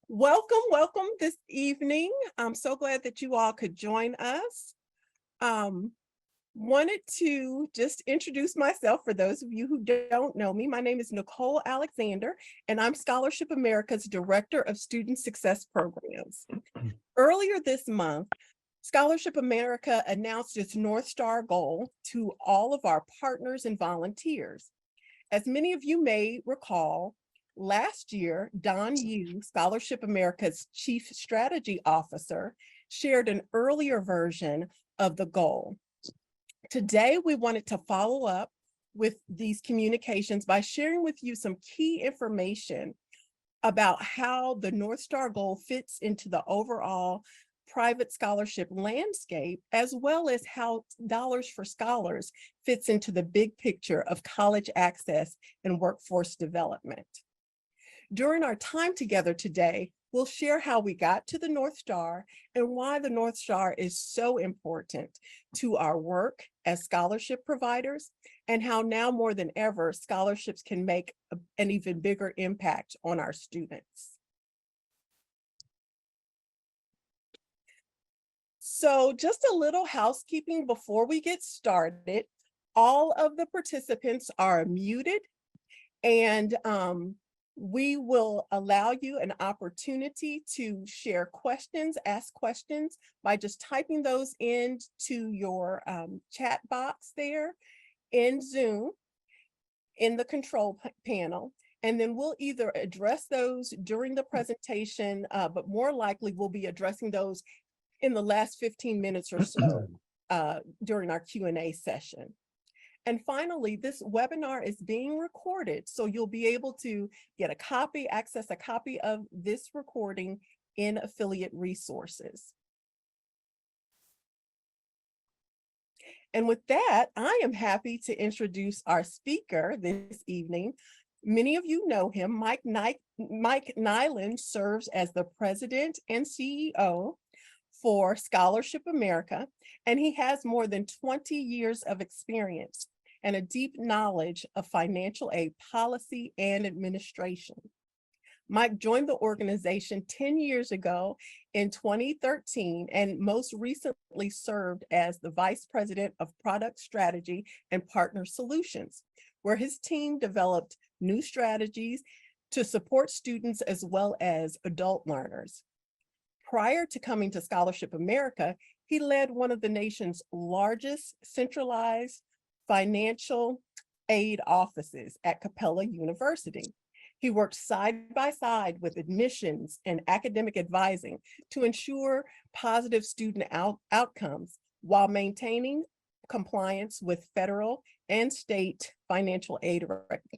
Welcome this evening. I'm so glad that you all could join us. Um, Wanted to just introduce myself for those of you who don't know me. My name is Nicole Alexander, and I'm Scholarship America's Director of Student Success Programs. Earlier this month, Scholarship America announced its North Star goal to all of our partners and volunteers. As many of you may recall, last year, Don Yu, Scholarship America's Chief Strategy Officer, shared an earlier version of the goal. Today, we wanted to follow up with these communications by sharing with you some key information about how the North Star goal fits into the overall private scholarship landscape, as well as how Dollars for Scholars fits into the big picture of college access and workforce development. During our time together today, we'll share how we got to the North Star and why the North Star is so important to our work as scholarship providers, and how now more than ever, scholarships can make an even bigger impact on our students. So just a little housekeeping before we get started. All of the participants are muted, and we will allow you an opportunity to share questions, ask questions by just typing those into your chat box there in Zoom in the control panel. And then we'll either address those during the presentation, but more likely we'll be addressing those in the last 15 minutes or so during our Q&A session. And finally, this webinar is being recorded, so you'll be able to get access a copy of this recording in affiliate resources. And with that, I am happy to introduce our speaker this evening. Many of you know him. Mike Nylund serves as the president and CEO for Scholarship America, and he has more than 20 years of experience and a deep knowledge of financial aid policy and administration. Mike joined the organization 10 years ago in 2013, and most recently served as the Vice President of Product Strategy and Partner Solutions, where his team developed new strategies to support students as well as adult learners. Prior to coming to Scholarship America, he led one of the nation's largest centralized financial aid offices at Capella University. He worked side by side with admissions and academic advising to ensure positive student outcomes while maintaining compliance with federal and state financial aid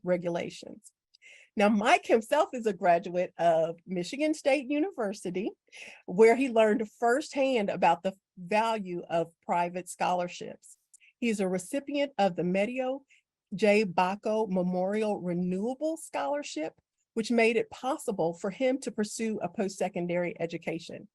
regulations. Now, Mike himself is a graduate of Michigan State University, where he learned firsthand about the value of private scholarships. He's a recipient of the Medio J. Bacco Memorial Renewable Scholarship, which made it possible for him to pursue a post-secondary education.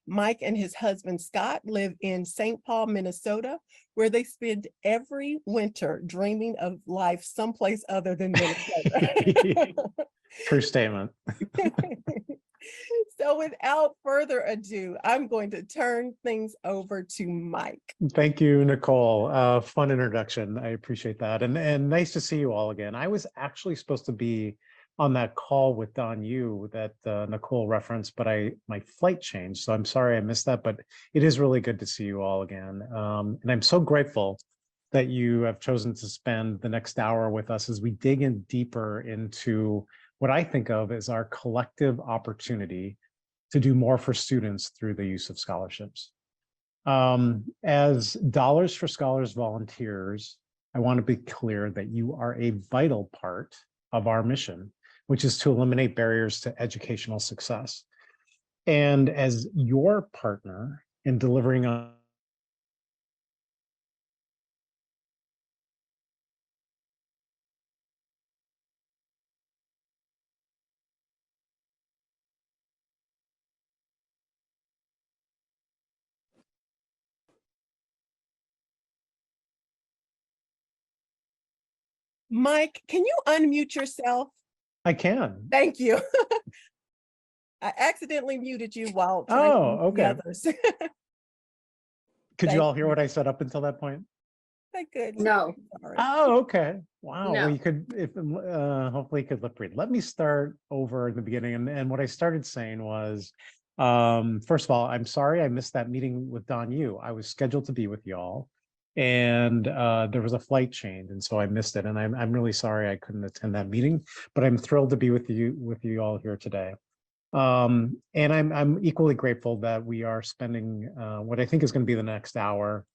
Mike and his husband, Scott, live in St. Paul, Minnesota, where they spend every winter dreaming of life someplace other than Minnesota. True statement. So without further ado, I'm going to turn things over to Mike. Thank you, Nicole. Fun introduction. I appreciate that. And nice to see you all again. I was actually supposed to be on that call with Don Yu that Nicole referenced, but my flight changed. So I'm sorry I missed that, but it is really good to see you all again. And I'm so grateful that you have chosen to spend the next hour with us as we dig in deeper into what I think of as our collective opportunity to do more for students through the use of scholarships. As Dollars for Scholars volunteers, I want to be clear that you are a vital part of our mission, which is to eliminate barriers to educational success. And as your partner in delivering on Mike, can you unmute yourself? I can. Thank you. I accidentally muted you while trying to Oh, mute the okay. others. Could you Thank all hear you. what I said up until that point? I couldn't. No, Sorry. Oh, okay. Wow. Well, no. you could, if hopefully you could lip read. Let me start over at the beginning. And what I started saying was, first of all, I'm sorry I missed that meeting with Don Yu. I was scheduled to be with y'all, and there was a flight change, and so I missed it. And I'm really sorry I couldn't attend that meeting, but I'm thrilled to be with you all here today. And I'm equally grateful that we are spending what I think is going to be the next hour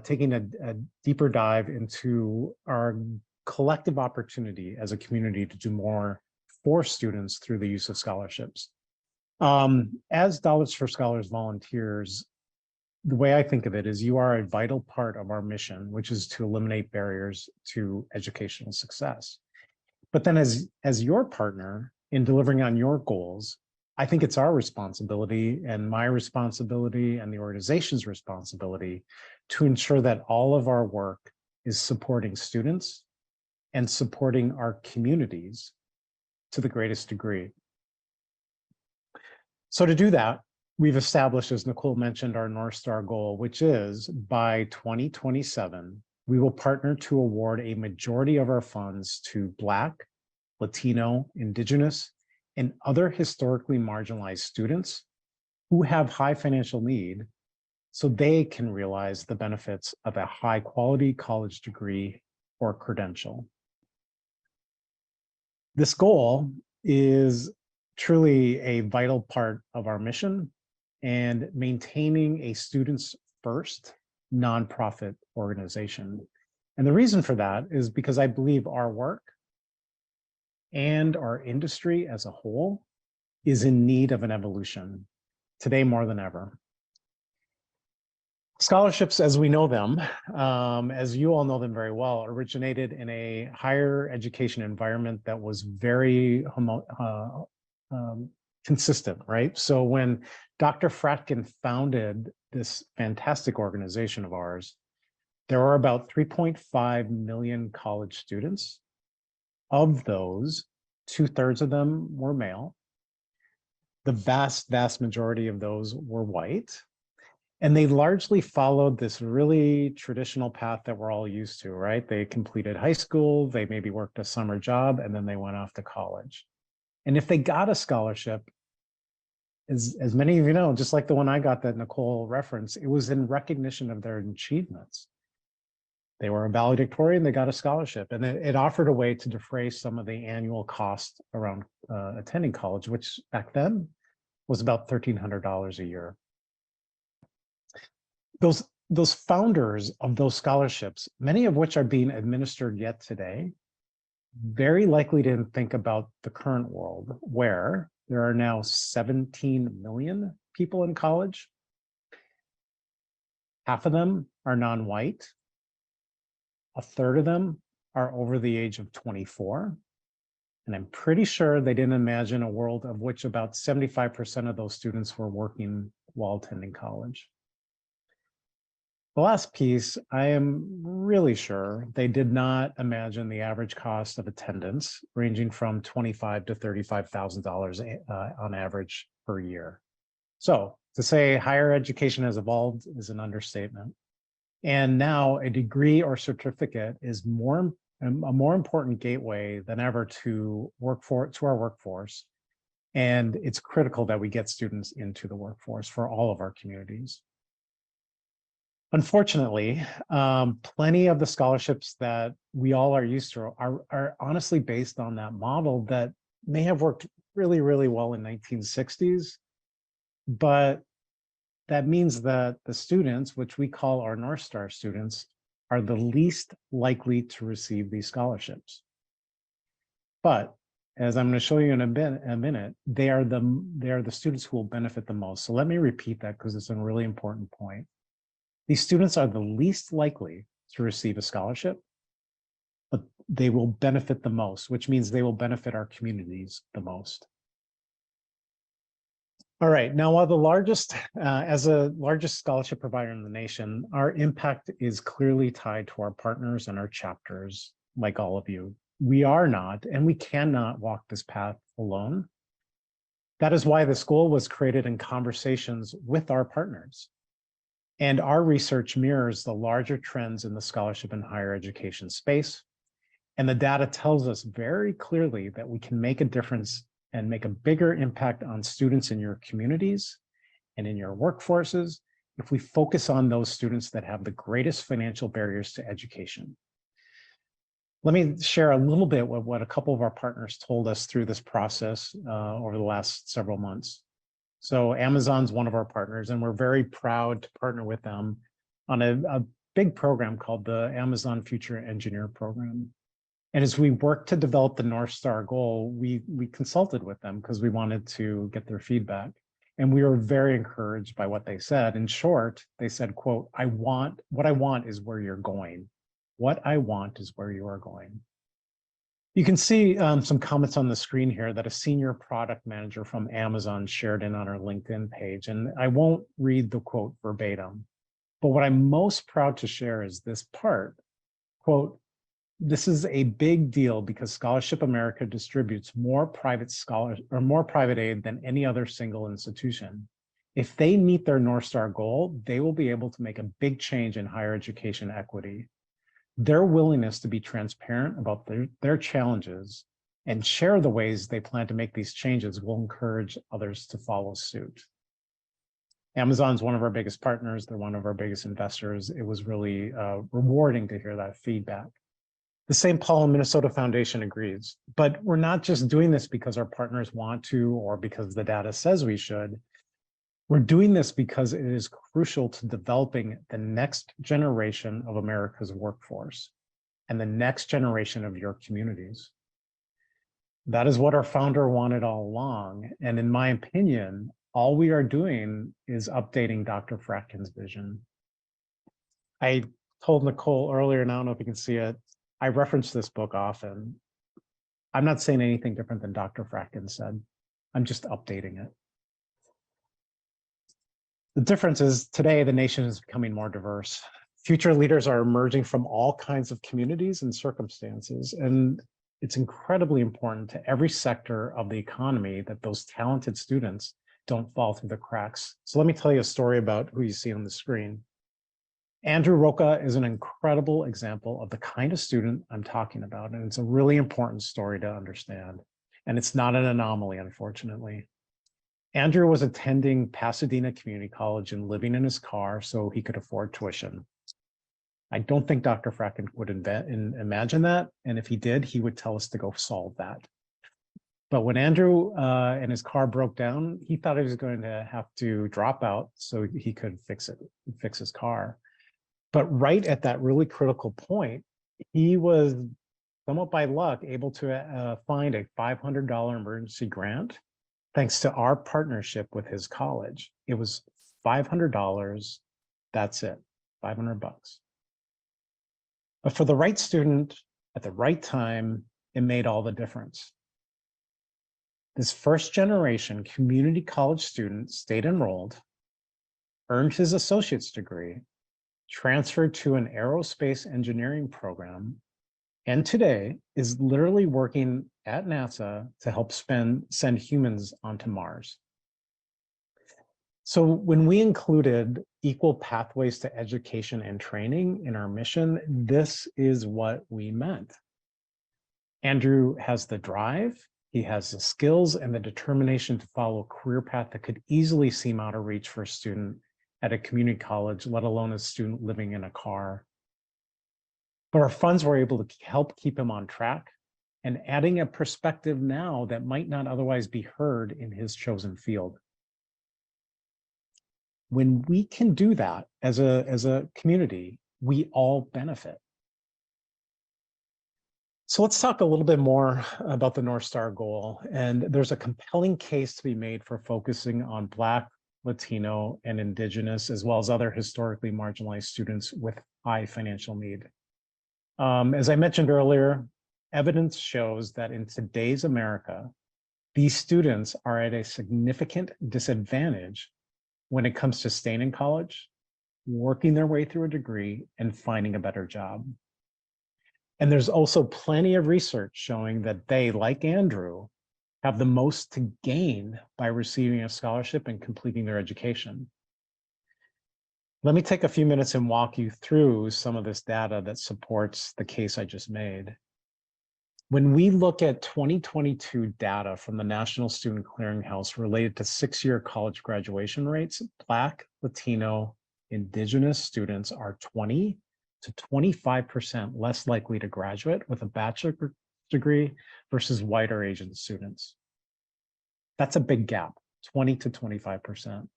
taking a deeper dive into our collective opportunity as a community to do more for students through the use of scholarships. As Dollars for Scholars volunteers, the way I think of it is you are a vital part of our mission, which is to eliminate barriers to educational success. But then as your partner in delivering on your goals, I think it's our responsibility and my responsibility and the organization's responsibility to ensure that all of our work is supporting students and supporting our communities to the greatest degree. So to do that, we've established, as Nicole mentioned, our North Star goal, which is by 2027, we will partner to award a majority of our funds to Black, Latino, Indigenous, and other historically marginalized students who have high financial need so they can realize the benefits of a high quality college degree or credential. This goal is truly a vital part of our mission and maintaining a students first nonprofit organization. And the reason for that is because I believe our work and our industry as a whole is in need of an evolution today more than ever. Scholarships, as we know them, as you all know them very well, originated in a higher education environment that was very consistent, right? So when Dr. Fratkin founded this fantastic organization of ours, there were about 3.5 million college students. Of those, 2/3 of them were male. The vast majority of those were white. And they largely followed this really traditional path that we're all used to, right? They completed high school, they maybe worked a summer job, and then they went off to college. And if they got a scholarship, as many of you know, just like the one I got that Nicole referenced, it was in recognition of their achievements. They were a valedictorian, they got a scholarship, and it offered a way to defray some of the annual cost around attending college, which back then was about $1,300 a year. Those founders of those scholarships, many of which are being administered yet today, very likely didn't think about the current world where there are now 17 million people in college. Half of them are non-white. A third of them are over the age of 24. And I'm pretty sure they didn't imagine a world of which about 75% of those students were working while attending college. The last piece, I am really sure they did not imagine the average cost of attendance ranging from $25,000 to $35,000 on average per year. So to say higher education has evolved is an understatement. And now a degree or certificate is a more important gateway than ever to our workforce. And it's critical that we get students into the workforce for all of our communities. Unfortunately, plenty of the scholarships that we all are used to are honestly based on that model that may have worked really, really well in 1960s, but that means that the students, which we call our North Star students, are the least likely to receive these scholarships. But as I'm going to show you in a minute, they are the students who will benefit the most. So let me repeat that because it's a really important point. These students are the least likely to receive a scholarship, but they will benefit the most, which means they will benefit our communities the most. All right, now while as a largest scholarship provider in the nation, our impact is clearly tied to our partners and our chapters, like all of you. We are not, and we cannot walk this path alone. That is why the school was created in conversations with our partners. And our research mirrors the larger trends in the scholarship and higher education space. And the data tells us very clearly that we can make a difference and make a bigger impact on students in your communities and in your workforces if we focus on those students that have the greatest financial barriers to education. Let me share a little bit with what a couple of our partners told us through this process over the last several months. So Amazon's one of our partners, and we're very proud to partner with them on a big program called the Amazon Future Engineer Program. And as we worked to develop the North Star goal, we consulted with them because we wanted to get their feedback. And we were very encouraged by what they said. In short, they said, quote, what I want is where you're going. What I want is where you are going. You can see some comments on the screen here that a senior product manager from Amazon shared in on our LinkedIn page. And I won't read the quote verbatim, but what I'm most proud to share is this part, quote, "This is a big deal because Scholarship America distributes more private aid than any other single institution. If they meet their North Star goal, they will be able to make a big change in higher education equity. Their willingness to be transparent about their challenges and share the ways they plan to make these changes will encourage others to follow suit." Amazon's one of our biggest partners. They're one of our biggest investors. It was really rewarding to hear that feedback. The St. Paul and Minnesota Foundation agrees, but we're not just doing this because our partners want to or because the data says we should. We're doing this because it is crucial to developing the next generation of America's workforce and the next generation of your communities. That is what our founder wanted all along. And in my opinion, all we are doing is updating Dr. Fratkin's vision. I told Nicole earlier, and I don't know if you can see it, I reference this book often. I'm not saying anything different than Dr. Fratkin said. I'm just updating it. The difference is today the nation is becoming more diverse. Future leaders are emerging from all kinds of communities and circumstances, and it's incredibly important to every sector of the economy that those talented students don't fall through the cracks. So let me tell you a story about who you see on the screen. Andrew Roca is an incredible example of the kind of student I'm talking about, and it's a really important story to understand. And it's not an anomaly, unfortunately. Andrew was attending Pasadena Community College and living in his car so he could afford tuition. I don't think Dr. Fratkin would imagine that, and if he did, he would tell us to go solve that. But when Andrew and his car broke down, he thought he was going to have to drop out so he could fix his car. But right at that really critical point, he was somewhat by luck able to find a $500 emergency grant thanks to our partnership with his college. It was $500, that's it, 500 bucks. But for the right student at the right time, it made all the difference. This first generation community college student stayed enrolled, earned his associate's degree, transferred to an aerospace engineering program, and today is literally working at NASA to help send humans onto Mars. So when we included equal pathways to education and training in our mission, this is what we meant. Andrew has the drive, he has the skills and the determination to follow a career path that could easily seem out of reach for a student at a community college, let alone a student living in a car. But our funds were able to help keep him on track and adding a perspective now that might not otherwise be heard in his chosen field. When we can do that as a community, we all benefit. So let's talk a little bit more about the North Star goal. And there's a compelling case to be made for focusing on Black, Latino, and Indigenous, as well as other historically marginalized students with high financial need. As I mentioned earlier, evidence shows that in today's America, these students are at a significant disadvantage when it comes to staying in college, working their way through a degree, and finding a better job. And there's also plenty of research showing that they, like Andrew, have the most to gain by receiving a scholarship and completing their education. Let me take a few minutes and walk you through some of this data that supports the case I just made. When we look at 2022 data from the National Student Clearinghouse related to 6-year college graduation rates, Black, Latino, Indigenous students are 20 to 25% less likely to graduate with a bachelor's degree versus white or Asian students. That's a big gap, 20 to 25%.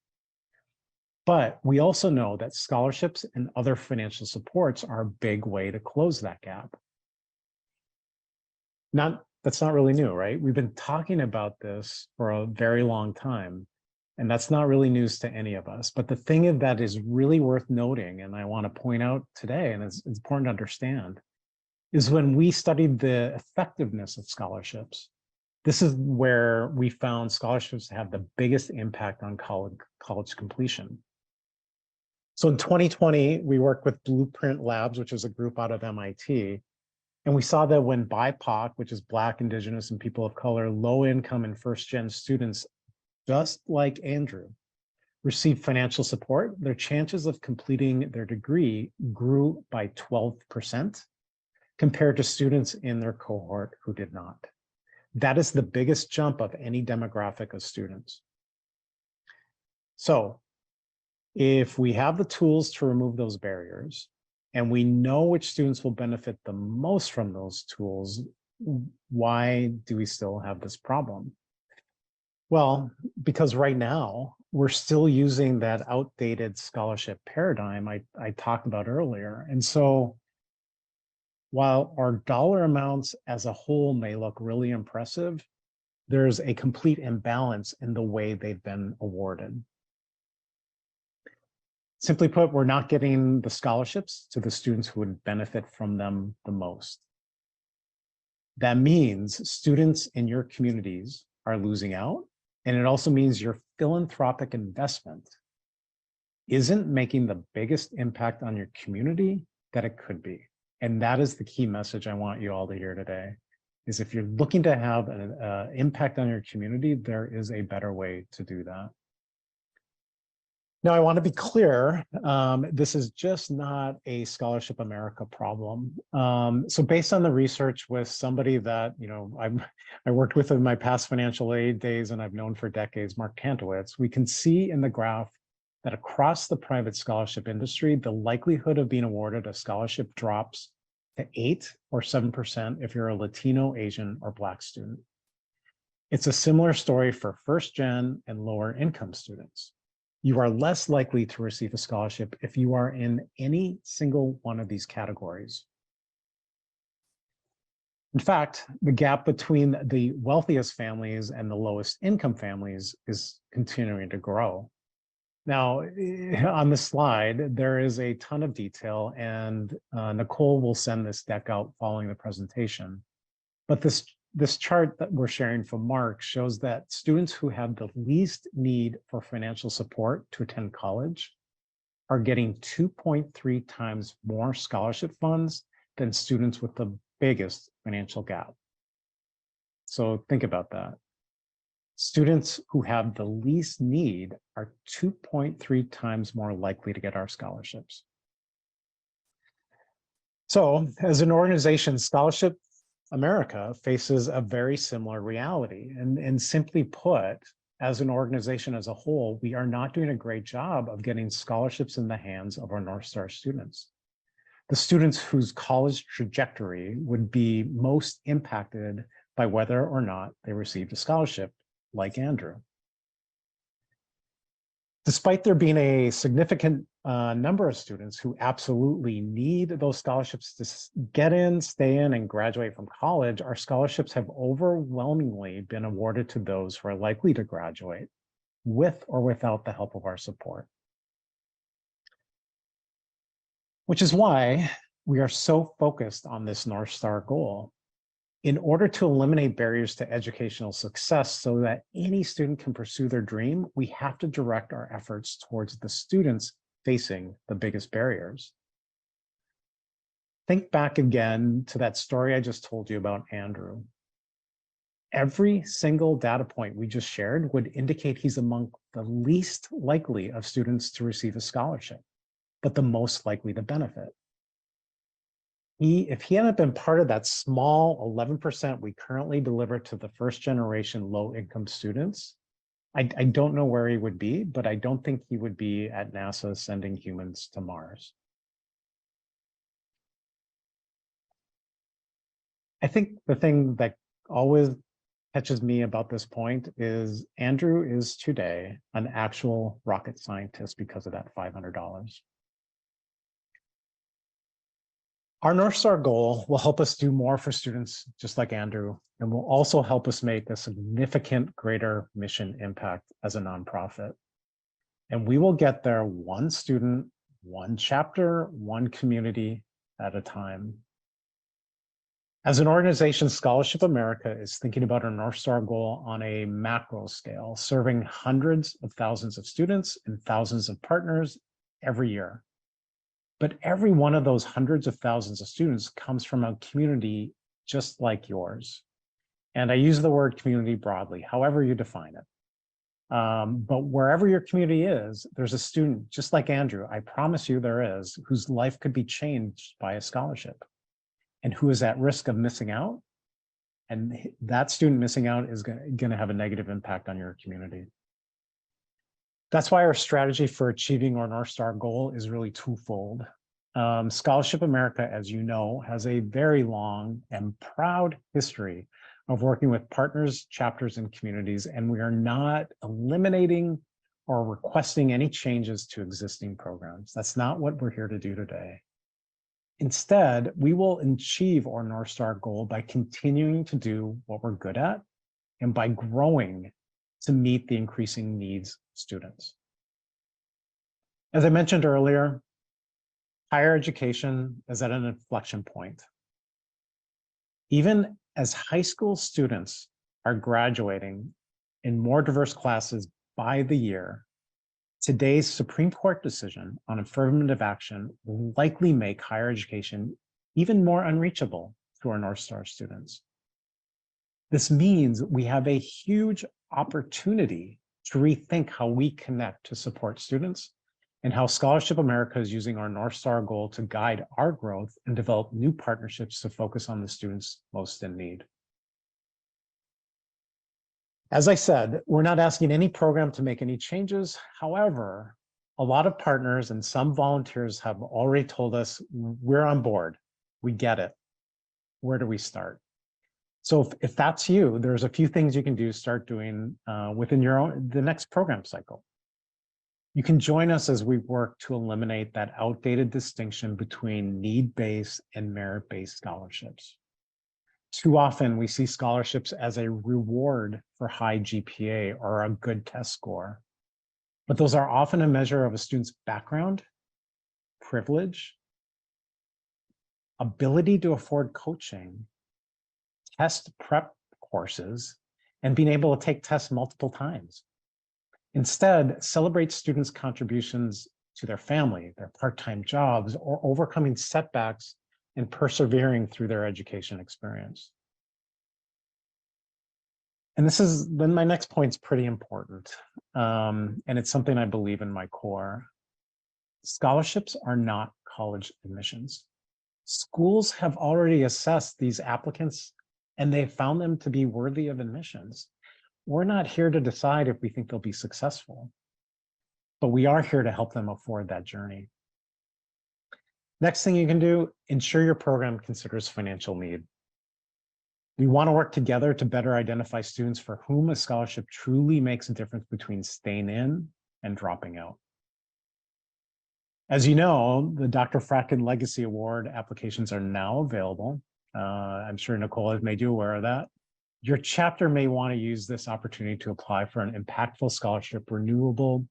But we also know that scholarships and other financial supports are a big way to close that gap. That's not really new, right? We've been talking about this for a very long time, and that's not really news to any of us. But the thing that is really worth noting, and I want to point out today, and it's important to understand, is when we studied the effectiveness of scholarships, this is where we found scholarships have the biggest impact on college completion. So in 2020, we worked with Blueprint Labs, which is a group out of MIT. And we saw that when BIPOC, which is Black, Indigenous, and people of color, low income and first-gen students, just like Andrew, received financial support, their chances of completing their degree grew by 12% compared to students in their cohort who did not. That is the biggest jump of any demographic of students. So if we have the tools to remove those barriers, and we know which students will benefit the most from those tools, why do we still have this problem? Well, because right now, we're still using that outdated scholarship paradigm I talked about earlier. And so while our dollar amounts as a whole may look really impressive, there's a complete imbalance in the way they've been awarded. Simply put, we're not getting the scholarships to the students who would benefit from them the most. That means students in your communities are losing out, and it also means your philanthropic investment isn't making the biggest impact on your community that it could be. And that is the key message I want you all to hear today, is if you're looking to have an impact on your community, there is a better way to do that. Now, I want to be clear, this is just not a Scholarship America problem. So based on the research with somebody that, I worked with in my past financial aid days and I've known for decades, Mark Kantowitz, we can see in the graph that across the private scholarship industry, the likelihood of being awarded a scholarship drops to 8 or 7% if you're a Latino, Asian, or Black student. It's a similar story for first-gen and lower income students. You are less likely to receive a scholarship if you are in any single one of these categories. In fact, the gap between the wealthiest families and the lowest income families is continuing to grow. Now, on the slide, there is a ton of detail, and Nicole will send this deck out following the presentation. But this chart that we're sharing from Mark shows that students who have the least need for financial support to attend college are getting 2.3 times more scholarship funds than students with the biggest financial gap. So think about that. Students who have the least need are 2.3 times more likely to get our scholarships. So as an organization, Scholarship America faces a very similar reality. And simply put, as an organization as a whole, we are not doing a great job of getting scholarships in the hands of our North Star students. The students whose college trajectory would be most impacted by whether or not they received a scholarship, like Andrew. Despite there being a significant number of students who absolutely need those scholarships to get in, stay in, and graduate from college, our scholarships have overwhelmingly been awarded to those who are likely to graduate with or without the help of our support. Which is why we are so focused on this North Star goal. In order to eliminate barriers to educational success so that any student can pursue their dream, we have to direct our efforts towards the students facing the biggest barriers. Think back again to that story I just told you about Andrew. Every single data point we just shared would indicate he's among the least likely of students to receive a scholarship, but the most likely to benefit. If he hadn't been part of that small 11% we currently deliver to the first generation low income students, I don't know where he would be, but I don't think he would be at NASA sending humans to Mars. I think the thing that always catches me about this point is Andrew is today an actual rocket scientist because of that $500. Our North Star goal will help us do more for students just like Andrew, and will also help us make a significant greater mission impact as a nonprofit. And we will get there one student, one chapter, one community at a time. As an organization, Scholarship America is thinking about our North Star goal on a macro scale, serving hundreds of thousands of students and thousands of partners every year. But every one of those hundreds of thousands of students comes from a community just like yours. And I use the word community broadly, however you define it. But wherever your community is, there's a student just like Andrew, I promise you there is, whose life could be changed by a scholarship and who is at risk of missing out. And that student missing out is going to have a negative impact on your community. That's why our strategy for achieving our North Star goal is really twofold. Scholarship America, as you know, has a very long and proud history of working with partners, chapters, and communities, and we are not eliminating or requesting any changes to existing programs. That's not what we're here to do today. Instead, we will achieve our North Star goal by continuing to do what we're good at and by growing to meet the increasing needs of students. As I mentioned earlier, higher education is at an inflection point. Even as high school students are graduating in more diverse classes by the year, today's Supreme Court decision on affirmative action will likely make higher education even more unreachable to our North Star students. This means we have a huge opportunity to rethink how we connect to support students and how Scholarship America is using our North Star goal to guide our growth and develop new partnerships to focus on the students most in need. As I said, we're not asking any program to make any changes. However, a lot of partners and some volunteers have already told us we're on board. We get it. Where do we start? So if that's you, there's a few things you can do, start doing within the next program cycle. You can join us as we work to eliminate that outdated distinction between need-based and merit-based scholarships. Too often we see scholarships as a reward for high GPA or a good test score, but those are often a measure of a student's background, privilege, ability to afford coaching, test prep courses, and being able to take tests multiple times. Instead, celebrate students' contributions to their family, their part-time jobs, or overcoming setbacks and persevering through their education experience. And then my next point's pretty important. And it's something I believe in my core. Scholarships are not college admissions. Schools have already assessed these applicants and they found them to be worthy of admissions. We're not here to decide if we think they'll be successful, but we are here to help them afford that journey. Next thing you can do, ensure your program considers financial need. We want to work together to better identify students for whom a scholarship truly makes a difference between staying in and dropping out. As you know, the Dr. Fratkin Legacy Award applications are now available. I'm sure Nicole has made you aware of that. Your chapter may want to use this opportunity to apply for an impactful scholarship renewable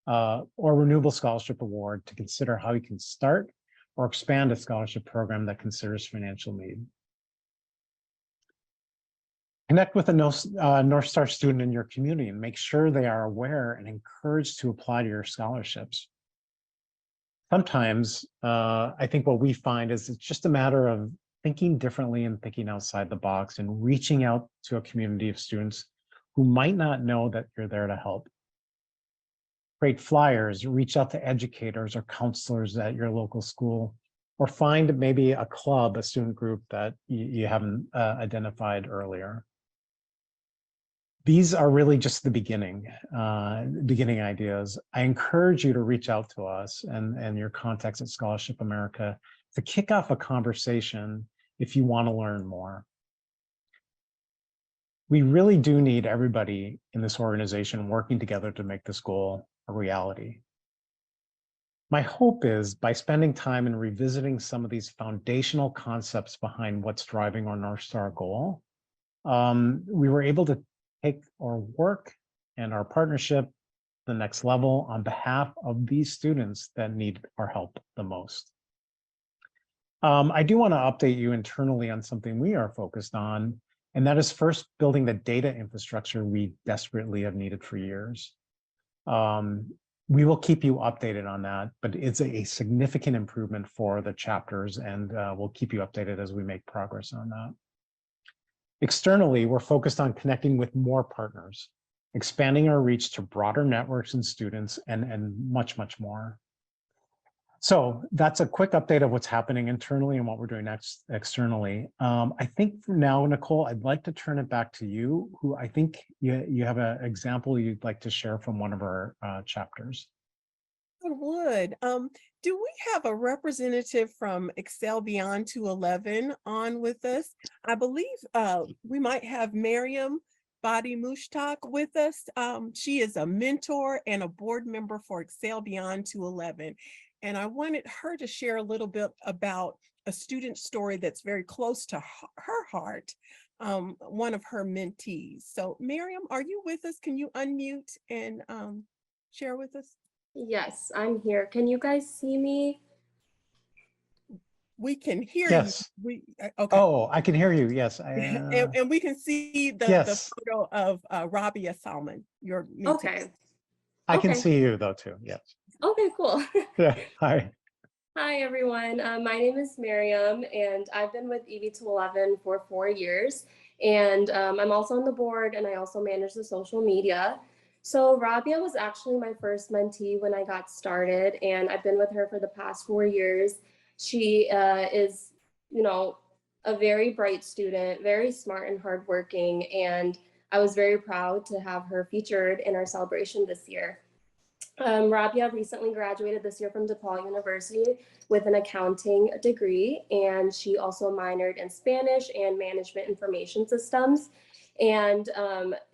scholarship award to consider how you can start or expand a scholarship program that considers financial need. Connect with a North Star student in your community and make sure they are aware and encouraged to apply to your scholarships. Sometimes I think what we find is it's just a matter of thinking differently and thinking outside the box and reaching out to a community of students who might not know that you're there to help. Create flyers, reach out to educators or counselors at your local school, or find maybe a club, a student group that you haven't identified earlier. These are really just the beginning ideas. I encourage you to reach out to us and your contacts at Scholarship America to kick off a conversation if you want to learn more. We really do need everybody in this organization working together to make this goal a reality. My hope is by spending time and revisiting some of these foundational concepts behind what's driving our North Star goal, we were able to take our work and our partnership to the next level on behalf of these students that need our help the most. I do want to update you internally on something we are focused on, and that is first building the data infrastructure we desperately have needed for years. We will keep you updated on that, but it's a significant improvement for the chapters, and we'll keep you updated as we make progress on that. Externally, we're focused on connecting with more partners, expanding our reach to broader networks and students, and much, much more. So that's a quick update of what's happening internally and what we're doing next externally. I think for now, Nicole, I'd like to turn it back to you, who I think you have an example you'd like to share from one of our chapters. I would. Do we have a representative from Excel Beyond 211 on with us? I believe we might have Miriam Badi Mushtaq with us. She is a mentor and a board member for Excel Beyond 211. And I wanted her to share a little bit about a student story that's very close to her heart, one of her mentees. So Miriam, are you with us? Can you unmute and share with us? Yes, I'm here. Can you guys see me? We can hear Yes. you. Okay. Oh, I can hear you. Yes. And we can see the Yes. photo of Rabia Salman, your mentee. Okay. I can Okay. see you though too. Yes. Okay, cool. Yeah. Hi. Hi, everyone. My name is Miriam, and I've been with EB211 for 4 years. And I'm also on the board, and I also manage the social media. So Rabia was actually my first mentee when I got started, and I've been with her for the past 4 years. She is, a very bright student, very smart and hardworking, and I was very proud to have her featured in our celebration this year. Rabia recently graduated this year from DePaul University with an accounting degree, and she also minored in Spanish and management information systems. And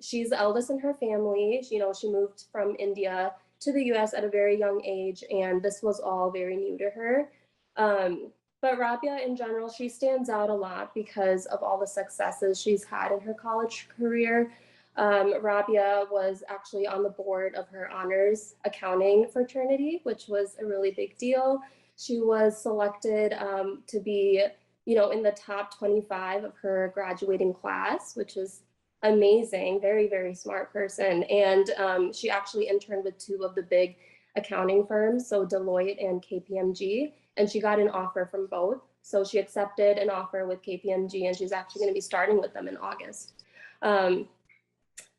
she's the eldest in her family. She moved from India to the US at a very young age, and this was all very new to her. But Rabia in general, she stands out a lot because of all the successes she's had in her college career. Rabia was actually on the board of her honors accounting fraternity, which was a really big deal. She was selected to be, in the top 25 of her graduating class, which is amazing, very, very smart person. And she actually interned with 2 of the big accounting firms, so Deloitte and KPMG, and she got an offer from both. So she accepted an offer with KPMG, and she's actually going to be starting with them in August.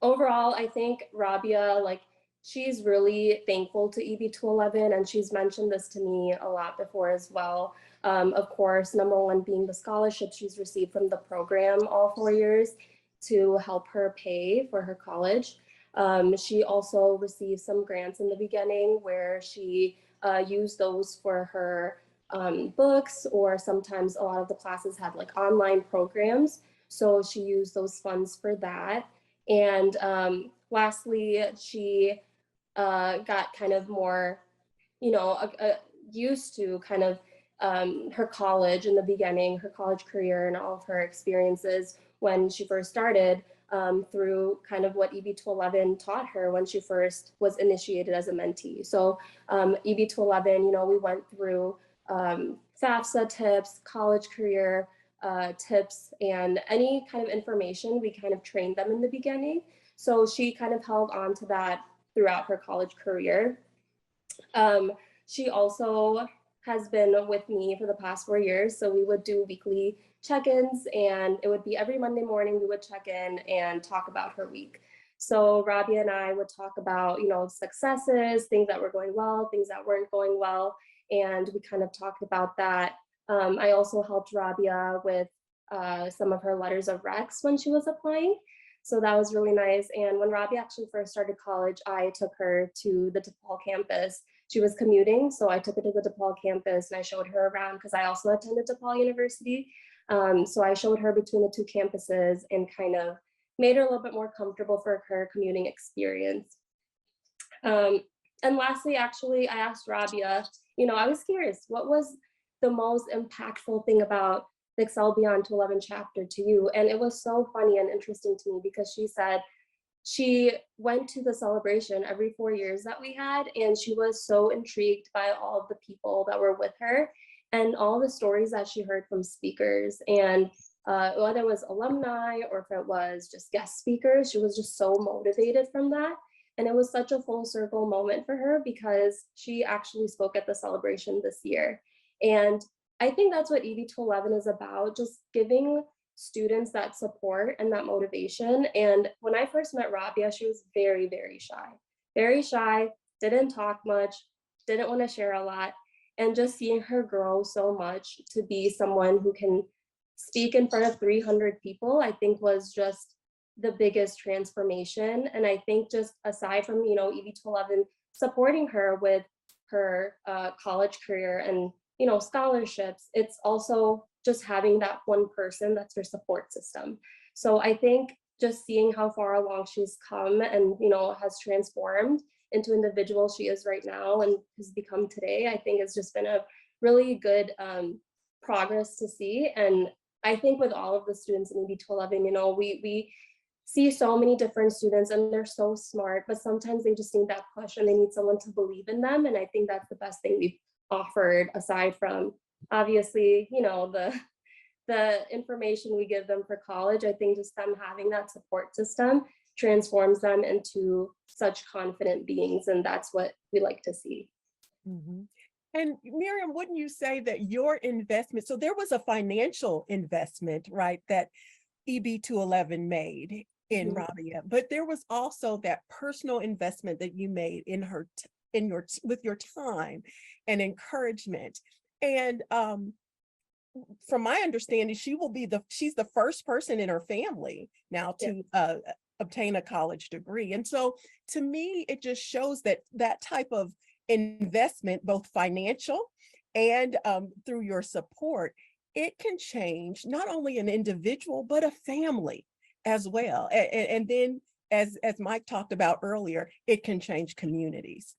Overall, I think Rabia, she's really thankful to EB211, and she's mentioned this to me a lot before as well. Of course, number one being the scholarship she's received from the program all 4 years to help her pay for her college. She also received some grants in the beginning where she used those for her books, or sometimes a lot of the classes had online programs. So she used those funds for that. And lastly, she got kind of more, used to kind of her college in the beginning, her college career, and all of her experiences when she first started through kind of what EB211 taught her when she first was initiated as a mentee. So EB211, we went through FAFSA tips, college career tips, and any kind of information. We kind of trained them in the beginning. So she kind of held on to that throughout her college career. She also has been with me for the past 4 years. So we would do weekly check-ins, and it would be every Monday morning we would check in and talk about her week. So Rabia and I would talk about, successes, things that were going well, things that weren't going well, and we kind of talked about that. I also helped Rabia with some of her letters of recs when she was applying. So that was really nice. And when Rabia actually first started college, I took her to the DePaul campus. She was commuting, so I took her to the DePaul campus and I showed her around because I also attended DePaul University. So I showed her between the two campuses and kind of made her a little bit more comfortable for her commuting experience. And lastly, actually, I asked Rabia, I was curious, what was the most impactful thing about the Excel Beyond to 11 chapter to you? And it was so funny and interesting to me because she said she went to the celebration every 4 years that we had, and she was so intrigued by all of the people that were with her and all the stories that she heard from speakers. And whether it was alumni or if it was just guest speakers, she was just so motivated from that. And it was such a full circle moment for her because she actually spoke at the celebration this year. And I think that's what EB 211 is about, just giving students that support and that motivation. And when I first met Rabia, she was very, very shy, didn't talk much, didn't want to share a lot. And just seeing her grow so much to be someone who can speak in front of 300 people, I think was just the biggest transformation. And I think just aside from, EB 211 supporting her with her college career and, scholarships, it's also just having that one person that's her support system. So I think just seeing how far along she's come and, has transformed into individual she is right now and has become today, I think has just been a really good progress to see. And I think with all of the students in EB 211, we see so many different students and they're so smart, but sometimes they just need that push and they need someone to believe in them. And I think that's the best thing we've offered, aside from obviously, the information we give them for college. I think just them having that support system transforms them into such confident beings. And that's what we like to see. Mm-hmm. And Miriam, wouldn't you say that your investment, so there was a financial investment, right, that EB 211 made in Mm-hmm. Rabia, but there was also that personal investment that you made in her, with your time and encouragement. And from my understanding, she's the first person in her family now to obtain a college degree. And so to me, it just shows that type of investment, both financial and through your support, it can change not only an individual, but a family as well. And then as Mike talked about earlier, it can change communities.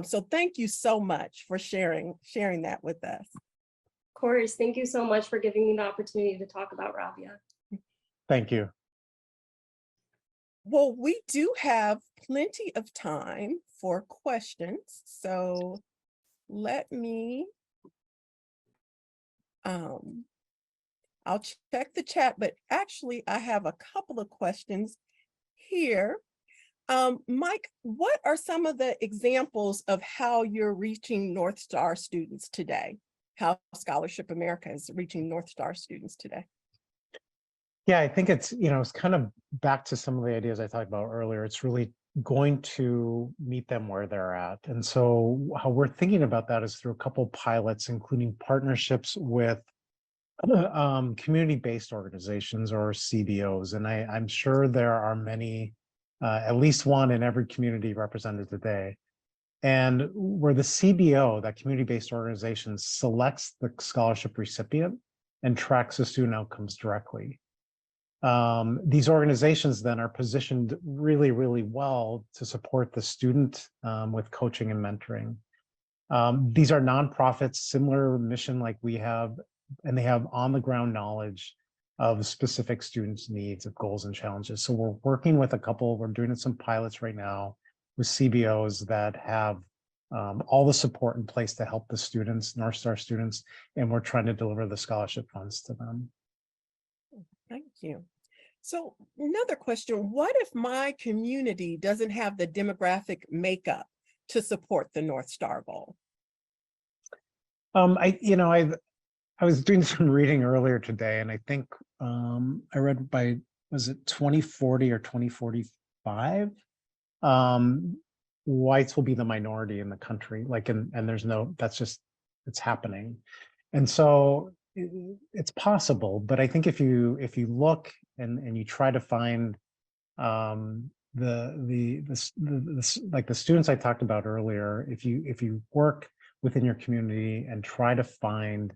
So thank you so much for sharing that with us. Of course, thank you so much for giving me the opportunity to talk about Rabia. Thank you. Well, we do have plenty of time for questions. So let me, I'll check the chat, but actually I have a couple of questions here. Mike, what are some of the examples of how you're reaching North Star students today? How Scholarship America is reaching North Star students today? Yeah, I think it's, it's kind of back to some of the ideas I talked about earlier. It's really going to meet them where they're at. And so how we're thinking about that is through a couple pilots, including partnerships with community-based organizations or CBOs. And I'm sure there are many, at least one in every community represented today. And where the CBO, that community-based organization, selects the scholarship recipient and tracks the student outcomes directly. These organizations then are positioned really, really well to support the student with coaching and mentoring. These are nonprofits, similar mission like we have, and they have on-the-ground knowledge of specific students' needs, of goals and challenges. So we're working with a couple, we're doing some pilots right now with CBOs that have all the support in place to help the students, North Star students, and we're trying to deliver the scholarship funds to them. Thank you. So another question, what if my community doesn't have the demographic makeup to support the North Star goal? I was doing some reading earlier today, and I think I read by, was it 2040 or 2045? Whites will be the minority in the country. Like, and there's no, that's just, it's happening. And so it's possible, but I think if you look and you try to find like the students I talked about earlier, if you work within your community and try to find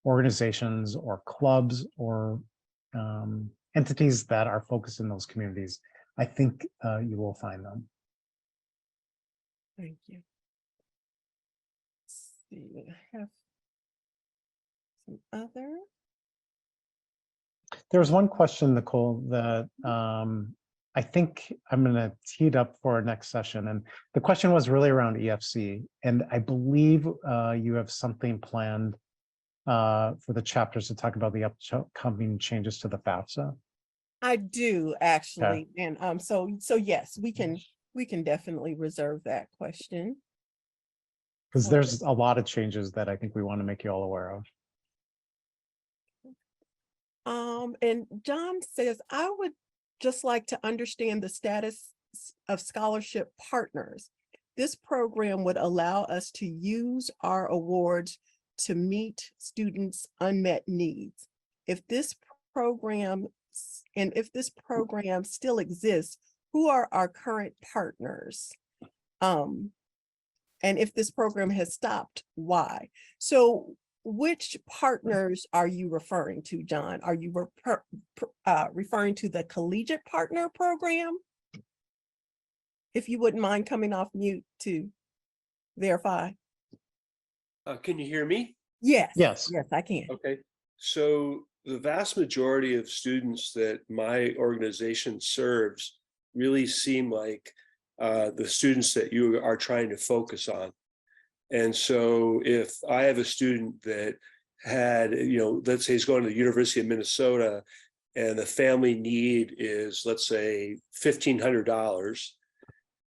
organizations or clubs or entities that are focused in those communities, I think you will find them. Thank you. Let's see, I have some other. There was one question, Nicole, that I think I'm going to tee it up for our next session. And the question was really around EFC. And I believe you have something planned for the chapters to talk about the upcoming changes to the FAFSA. I do actually. And so yes, we can definitely reserve that question. Because there's a lot of changes that I think we want to make you all aware of. And John says, I would just like to understand the status of scholarship partners. This program would allow us to use our awards to meet students' unmet needs. If this program still exists, who are our current partners? And if this program has stopped, why? So which partners are you referring to, John? Are you referring to the Collegiate Partner Program? If you wouldn't mind coming off mute to verify. Can you hear me? Yes. Yes. Yes, I can. Okay. So the vast majority of students that my organization serves really seem like the students that you are trying to focus on. And so if I have a student that had, let's say he's going to the University of Minnesota and the family need is, let's say, $1,500,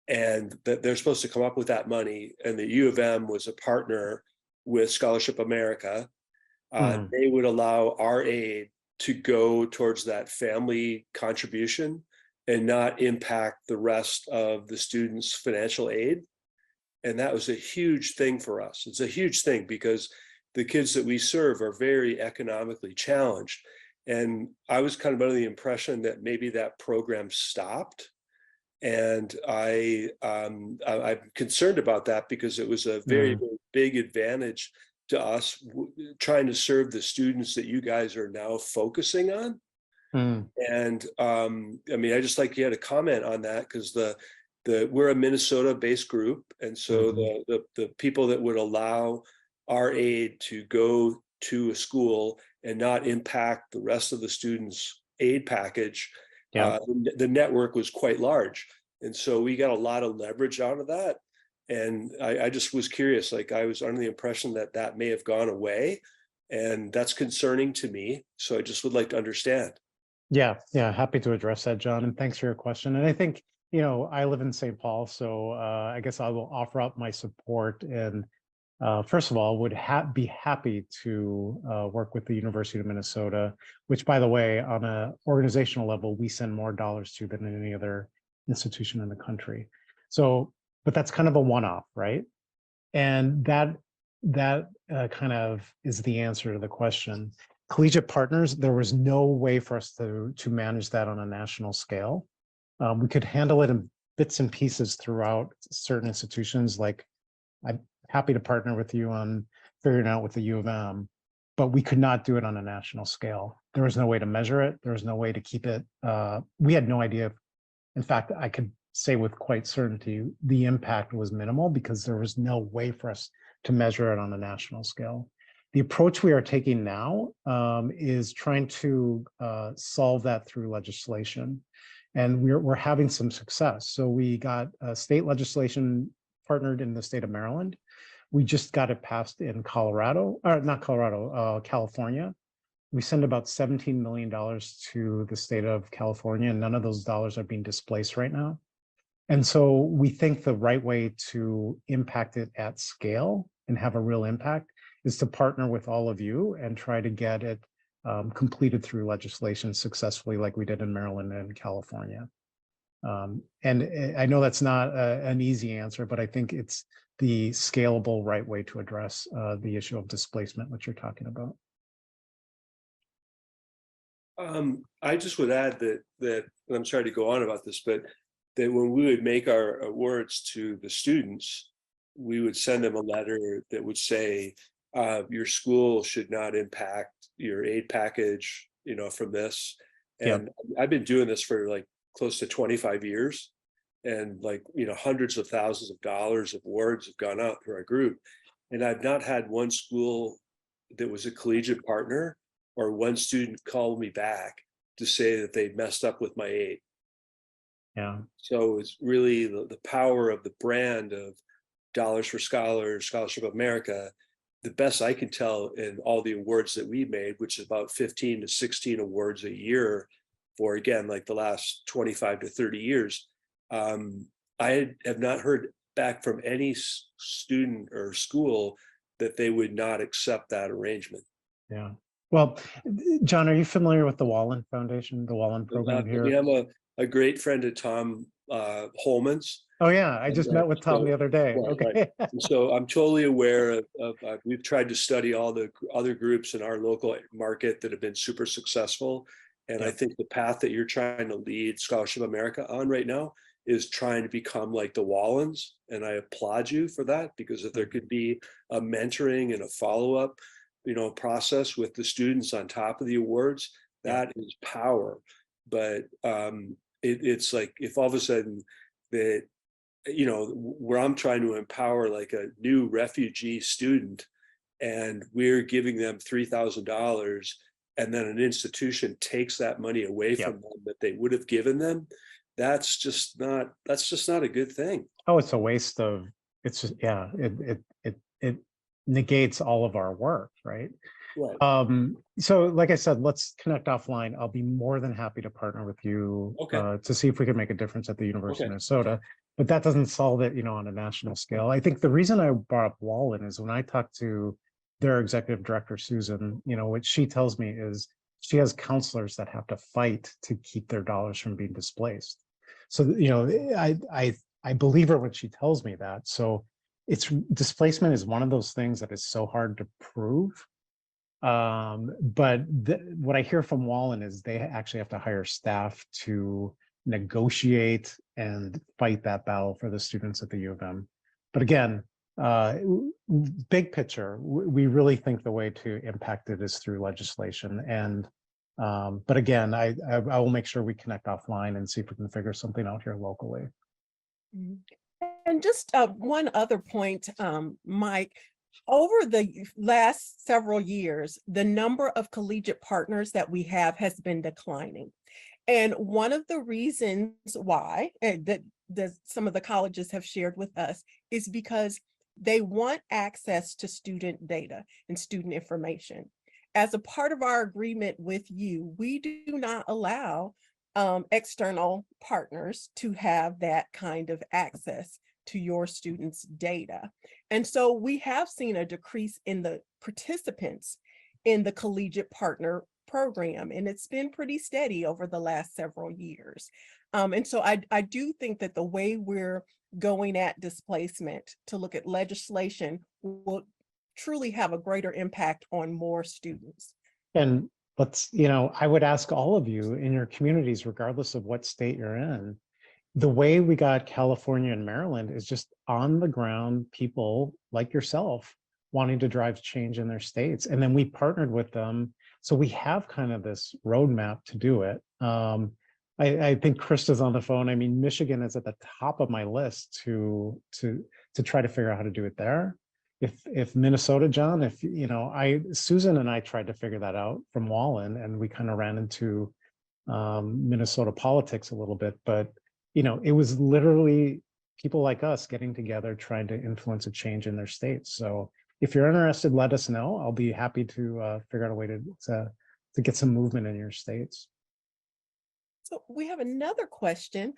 and that they're supposed to come up with that money, and the U of M was a partner with Scholarship America, they would allow our aid to go towards that family contribution and not impact the rest of the student's financial aid. And that was a huge thing for us. It's a huge thing because the kids that we serve are very economically challenged. And I was kind of under the impression that maybe that program stopped. And I'm concerned about that because it was a very, very big advantage to us trying to serve the students that you guys are now focusing on. And I mean, I just like you had a comment on that because we're a Minnesota-based group, and so the people that would allow our aid to go to a school and not impact the rest of the students' aid package, the network was quite large, and so we got a lot of leverage out of that. And I just was curious, like I was under the impression that that may have gone away, and that's concerning to me. So I just would like to understand. Yeah, happy to address that, John, and thanks for your question. And I think, I live in St. Paul, so I guess I will offer up my support. And first of all, would be happy to work with the University of Minnesota, which, by the way, on an organizational level, we send more dollars to than any other institution in the country. So, but that's kind of a one-off, right? And that kind of is the answer to the question. Collegiate partners, there was no way for us to manage that on a national scale. We could handle it in bits and pieces throughout certain institutions. Like, I'm happy to partner with you on figuring out with the U of M, but we could not do it on a national scale. There was no way to measure it. There was no way to keep it. We had no idea. In fact, I could say with quite certainty, the impact was minimal because there was no way for us to measure it on a national scale. The approach we are taking now is trying to solve that through legislation. And we're having some success. So we got state legislation partnered in the state of Maryland. We just got it passed in California. We send about $17 million to the state of California, and none of those dollars are being displaced right now. And so we think the right way to impact it at scale and have a real impact is to partner with all of you and try to get it completed through legislation successfully, like we did in Maryland and California. And I know that's not an easy answer, but I think it's the scalable right way to address the issue of displacement, which you're talking about. I just would add that and I'm sorry to go on about this, but that when we would make our awards to the students, we would send them a letter that would say, your school should not impact your aid package, from this. And I've been doing this for like close to 25 years. And like, hundreds of thousands of dollars of awards have gone out through our group. And I've not had one school that was a collegiate partner or one student called me back to say that they messed up with my aid. Yeah. So it's really the power of the brand of Dollars for Scholars, Scholarship of America. The best I can tell in all the awards that we made, which is about 15 to 16 awards a year for, again, like the last 25 to 30 years. I have not heard back from any student or school that they would not accept that arrangement. Yeah. Well, John, are you familiar with the Wallen Foundation, the Wallen program here? We have a great friend of Tom Holman's. Oh yeah, I just met with Tom the other day. Right, okay. right. And so I'm totally aware of we've tried to study all the other groups in our local market that have been super successful. And I think the path that you're trying to lead Scholarship America on right now is trying to become like the Wallens. And I applaud you for that, because if there could be a mentoring and a follow-up, process with the students on top of the awards, that is power. But it's like if all of a sudden that, where I'm trying to empower like a new refugee student and we're giving them $3,000 and then an institution takes that money away from them that they would have given them, that's just not a good thing. Oh, it's a waste of, it's just, it negates all of our work, right? Right. So like I said, let's connect offline. I'll be more than happy to partner with you to see if we can make a difference at the University of Minnesota. But that doesn't solve it, on a national scale. I think the reason I brought up Wallen is when I talked to their executive director, Susan, what she tells me is she has counselors that have to fight to keep their dollars from being displaced. So, I believe her when she tells me that. So displacement is one of those things that is so hard to prove. But what I hear from Wallen is they actually have to hire staff to negotiate and fight that battle for the students at the U of M. But again, big picture, we really think the way to impact it is through legislation. And but again, I will make sure we connect offline and see if we can figure something out here locally. And just one other point, Mike, over the last several years, the number of collegiate partners that we have has been declining. And one of the reasons why that some of the colleges have shared with us is because they want access to student data and student information. As a part of our agreement with you, we do not allow external partners to have that kind of access to your students' data. And so we have seen a decrease in the participants in the collegiate partner program, and it's been pretty steady over the last several years. And so I do think that the way we're going at displacement to look at legislation will truly have a greater impact on more students. And let's, I would ask all of you in your communities, regardless of what state you're in, the way we got California and Maryland is just on the ground people like yourself wanting to drive change in their states. And then we partnered with them. So we have kind of this roadmap to do it. I think Krista's on the phone. I mean, Michigan is at the top of my list to try to figure out how to do it there. If Minnesota, John, Susan and I tried to figure that out from Wallen, and we kind of ran into Minnesota politics a little bit, but it was literally people like us getting together, trying to influence a change in their states. So if you're interested, let us know. I'll be happy to figure out a way to get some movement in your states. So we have another question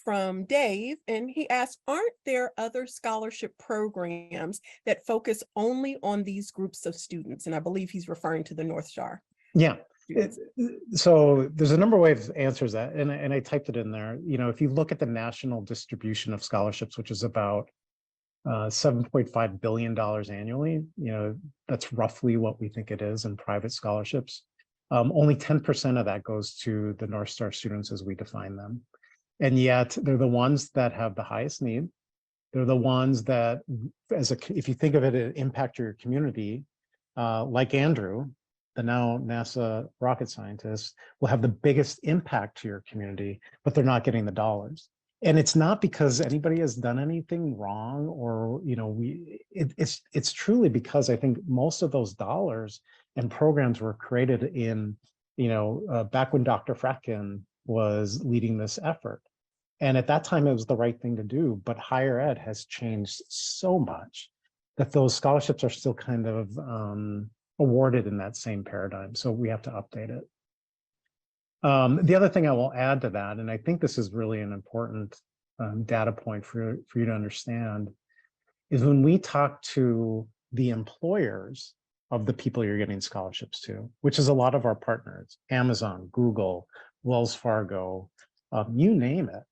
from Dave, and he asked, aren't there other scholarship programs that focus only on these groups of students? And I believe he's referring to the North Star. Yeah. students. So there's a number of ways to answer that, and I typed it in there. You know, if you look at the national distribution of scholarships, which is about $7.5 billion annually, you know, that's roughly what we think it is in private scholarships. Only 10% of that goes to the North Star students as we define them. And yet they're the ones that have the highest need. They're the ones that, if you think of it, impact your community, like Andrew, the now NASA rocket scientist, will have the biggest impact to your community, but they're not getting the dollars. And it's not because anybody has done anything wrong, or, you know, it's truly because I think most of those dollars and programs were created in, you know, back when Dr. Fratkin was leading this effort. And at that time, it was the right thing to do, but higher ed has changed so much that those scholarships are still kind of awarded in that same paradigm. So we have to update it. The other thing I will add to that, and I think this is really an important data point for you to understand, is when we talk to the employers of the people you're getting scholarships to, which is a lot of our partners, Amazon, Google, Wells Fargo, you name it,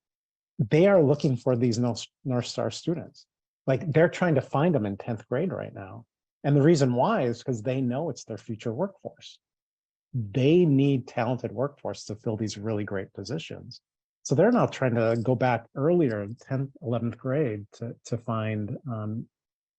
they are looking for these North Star students. Like, they're trying to find them in 10th grade right now. And the reason why is because they know it's their future workforce. They need talented workforce to fill these really great positions. So they're not trying to go back earlier, 10th, 11th grade to find,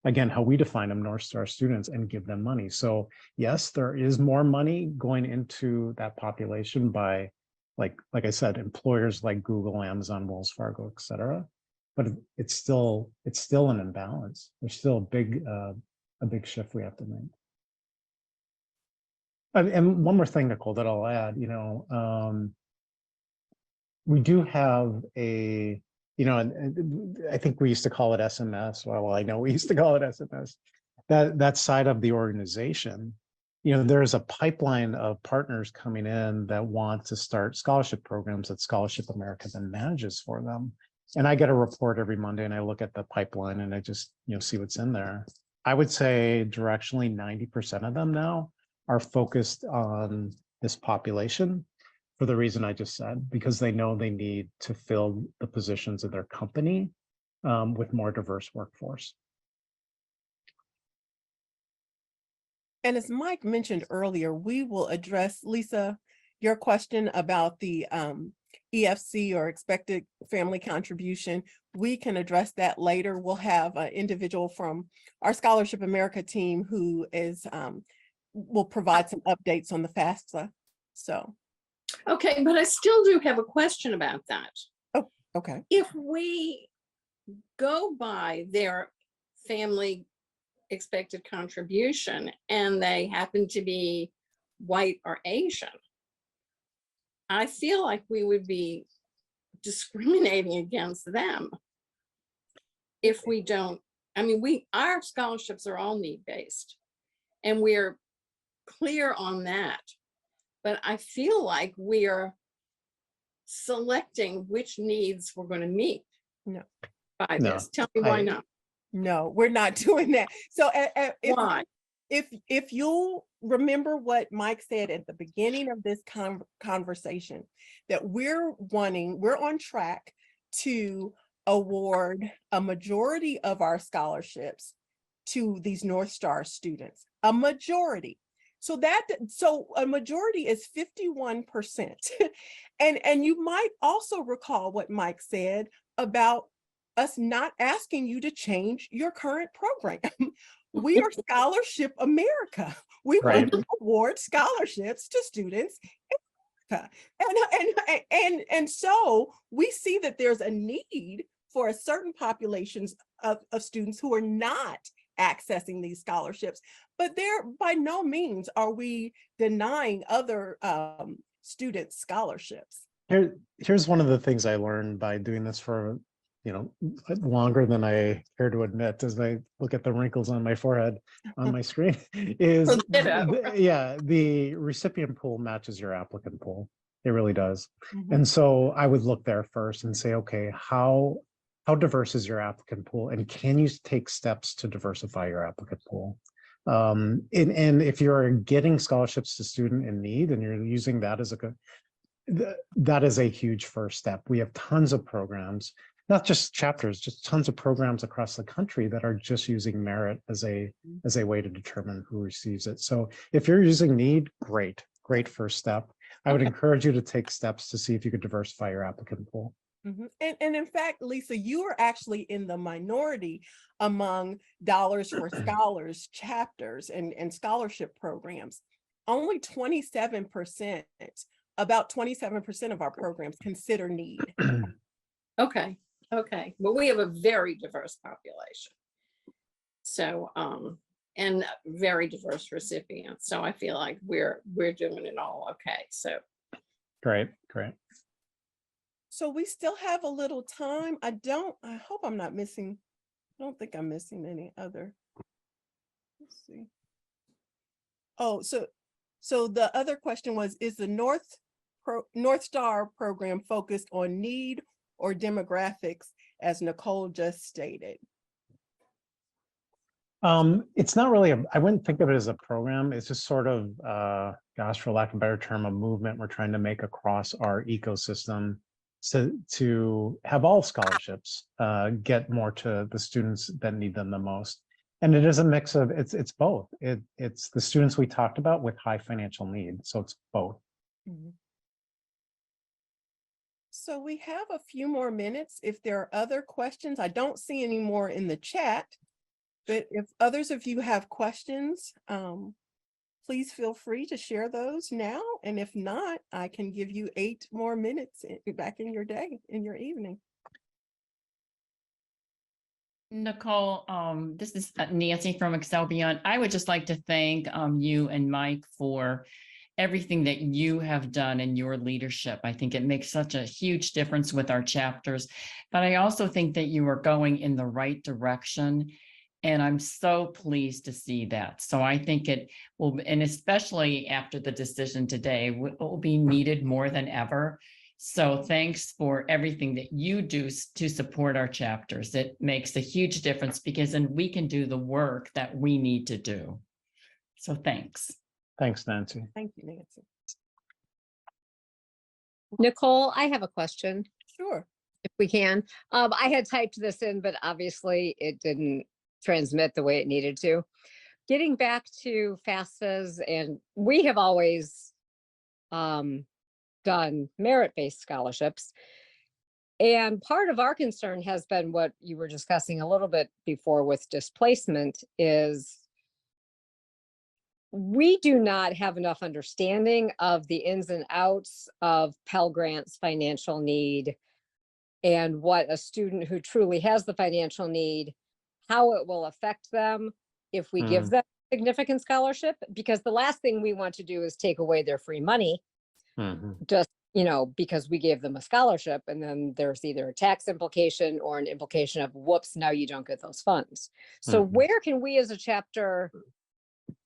again, how we define them, North Star students, and give them money. So yes, there is more money going into that population by, like I said, employers like Google, Amazon, Wells Fargo, et cetera. But it's still an imbalance. There's still a big shift we have to make. And one more thing, Nicole, that I'll add, you know, we do have a, you know, and I think we used to call it SMS. Well, I know we used to call it SMS. That side of the organization, you know, there's a pipeline of partners coming in that want to start scholarship programs that Scholarship America then manages for them. And I get a report every Monday, and I look at the pipeline, and I just, you know, see what's in there. I would say directionally 90% of them now are focused on this population for the reason I just said, because they know they need to fill the positions of their company with more diverse workforce. And as Mike mentioned earlier, we will address, Lisa, your question about the EFC, or expected family contribution. We can address that later. We'll have an individual from our Scholarship America team who is will provide some updates on the FAFSA. So. Okay, but I still do have a question about that. Oh, okay. If we go by their family expected contribution and they happen to be white or Asian, I feel like we would be discriminating against them if we don't. I mean, our scholarships are all need-based, and we're clear on that. But I feel like we are selecting which needs we're going to meet by this. Tell me why not. No, we're not doing that. So why? If you'll remember what Mike said at the beginning of this conversation, that we're on track to award a majority of our scholarships to these North Star students, a majority. So a majority is 51%. And you might also recall what Mike said about us not asking you to change your current program. We are Scholarship America. We want to award scholarships to students in America. And so we see that there's a need for a certain populations of students who are not accessing these scholarships, but by no means are we denying other students scholarships. Here's one of the things I learned by doing this for, you know, longer than I care to admit, as I look at the wrinkles on my forehead on my screen, is the recipient pool matches your applicant pool. It really does. Mhm. And so I would look there first and say, okay, how diverse is your applicant pool, and can you take steps to diversify your applicant pool? And if you're getting scholarships to student in need and you're using that as that is a huge first step. We have tons of programs, not just chapters, just tons of programs across the country that are just using merit as a way to determine who receives it. So if you're using need, great first step. I would encourage you to take steps to see if you could diversify your applicant pool. Mhm. And in fact, Lisa, you are actually in the minority among Dollars for Scholars chapters and scholarship programs. Only 27%, about 27% of our programs consider need. Okay, okay. Well, we have a very diverse population. So, and very diverse recipients. So I feel like we're doing it all okay. So Great. So we still have a little time. I hope I'm not missing, I don't think I'm missing any other. Let's see. Oh, so the other question was, is the North Star program focused on need or demographics, as Nicole just stated? It's not really I wouldn't think of it as a program. It's just sort of, gosh, for lack of a better term, a movement we're trying to make across our ecosystem to have all scholarships get more to the students that need them the most. And it is a mix of, it's both. It's the students we talked about with high financial need. So it's both. Mhm. So we have a few more minutes. If there are other questions, I don't see any more in the chat, but if others of you have questions, please feel free to share those now. And if not, I can give you 8 more minutes back in your day, in your evening. Nicole, this is Nancy from Excel Beyond. I would just like to thank you and Mike for everything that you have done in your leadership. I think it makes such a huge difference with our chapters, but I also think that you are going in the right direction. And I'm so pleased to see that. So I think it will, and especially after the decision today, will be needed more than ever. So thanks for everything that you do to support our chapters. It makes a huge difference because then we can do the work that we need to do. So thanks. Thanks, Nancy. Thank you, Nancy. Nicole, I have a question, Sure. if we can. I had typed this in, but obviously it didn't transmit the way it needed to. Getting back to FAFSAs, and we have always done merit-based scholarships. And part of our concern has been what you were discussing a little bit before with displacement is we do not have enough understanding of the ins and outs of Pell Grant's financial need and what a student who truly has the financial need, how it will affect them if we give them significant scholarship, because the last thing we want to do is take away their free money just, because we gave them a scholarship, and then there's either a tax implication or an implication of whoops, now you don't get those funds. So where can we as a chapter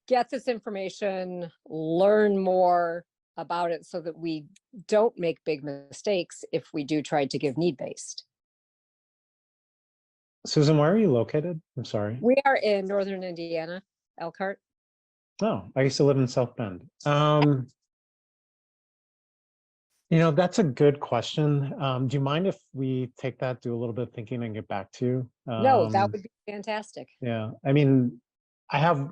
get this information, learn more about it so that we don't make big mistakes if we do try to give need-based? Susan, where are you located? I'm sorry. We are in Northern Indiana, Elkhart. Oh, I used to live in South Bend. That's a good question. Do you mind if we take that, do a little bit of thinking and get back to you? No, that would be fantastic. Yeah, I mean, I have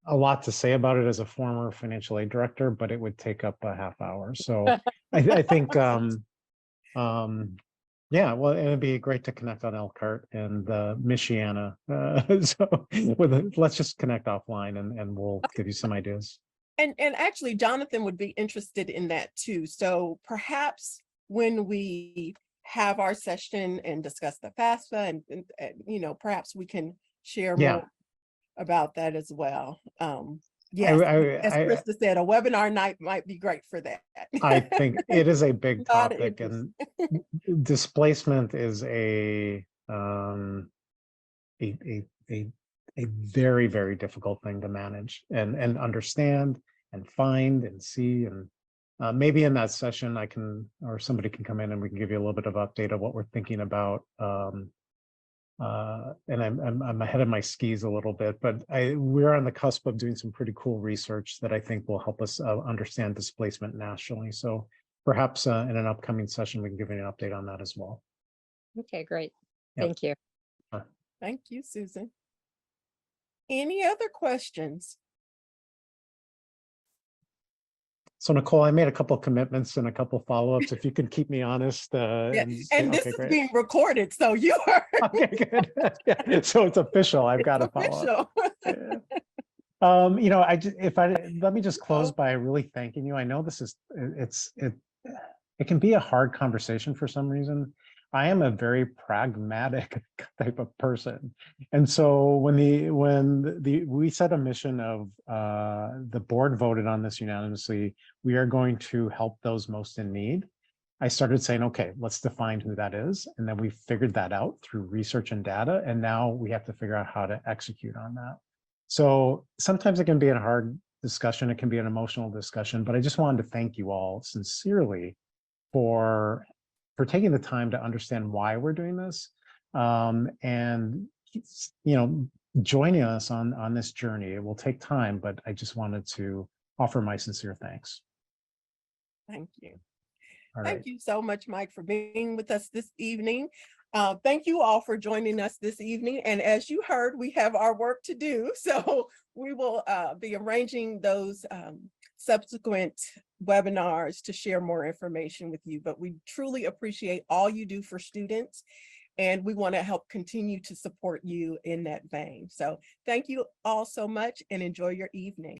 a lot to say about it as a former financial aid director, but it would take up a half hour. So I think, yeah, well, it'd be great to connect on Elkhart and Michiana. So let's just connect offline and we'll give you some ideas. And actually, Jonathan would be interested in that too. So perhaps when we have our session and discuss the FAFSA and perhaps we can share more about that as well. Yes, as Krista said, a webinar night might be great for that. I think it is a big topic, and displacement is a very, very difficult thing to manage and understand and find and see. And maybe in that session I can, or somebody can come in and we can give you a little bit of update of what we're thinking about. And I'm ahead of my skis a little bit, but we're on the cusp of doing some pretty cool research that I think will help us understand displacement nationally. So perhaps in an upcoming session, we can give you an update on that as well. Okay, great. Yep. Thank you. Thank you, Susan. Any other questions? So Nicole, I made a couple of commitments and a couple of follow-ups. If you could keep me honest. Yeah, and this okay, is great. being recorded, so you are Okay, good. Yeah, so it's official. I've got to follow up. official. You know, let me just close by really thanking you. I know this is it can be a hard conversation for some reason. I am a very pragmatic type of person, and so when we set a mission of the board voted on this unanimously, we are going to help those most in need. I started saying, okay, let's define who that is, and then we figured that out through research and data, and now we have to figure out how to execute on that. So sometimes it can be a hard discussion, it can be an emotional discussion, but I just wanted to thank you all sincerely for taking the time to understand why we're doing this, and you know, joining us on this journey. It will take time, but I just wanted to offer my sincere thanks. Thank you. All Thank right. you so much, Mike, for being with us this evening. Thank you all for joining us this evening. And as you heard, we have our work to do. So we will be arranging those subsequent webinars to share more information with you. But we truly appreciate all you do for students, and we want to help continue to support you in that vein. So thank you all so much and enjoy your evening.